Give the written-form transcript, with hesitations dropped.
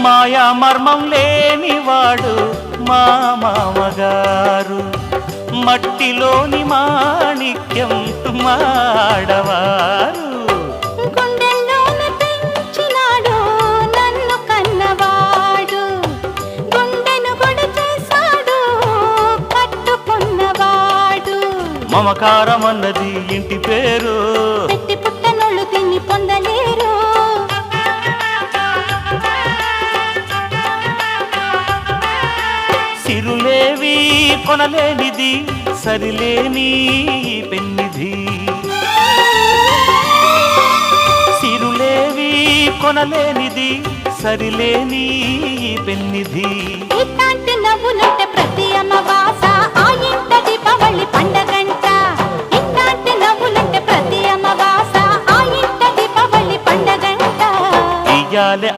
మాయా మర్మం లేనివాడు మా మామగారు, మట్టిలోని మాణిక్యం మాడవారు. గుండెల్లోని పెంచినాడు నన్ను కన్నవాడు, గుండెను గుడి చేశాడు కట్టుకున్నవాడు. మమకారం అన్నది ఇంటి పేరు, పెట్టి పుట్టనోళ్ళు తిని పొందలేరు. సిరులేవి కొనలేనిది సరిలేని పెన్నిధి, సిరులేవి కొనలేనిది సరిలేని పెన్నిధి. ఇట్లాంటి నవ్వులుంటే ప్రతి అమావాస ఆ ఇంట దీపావళి పండగంట. ఇట్లాంటి నవ్వులుంటే ప్రతి అమావాస ఆ ఇంట దీపావళి పండగంట. ఇయ్యాలే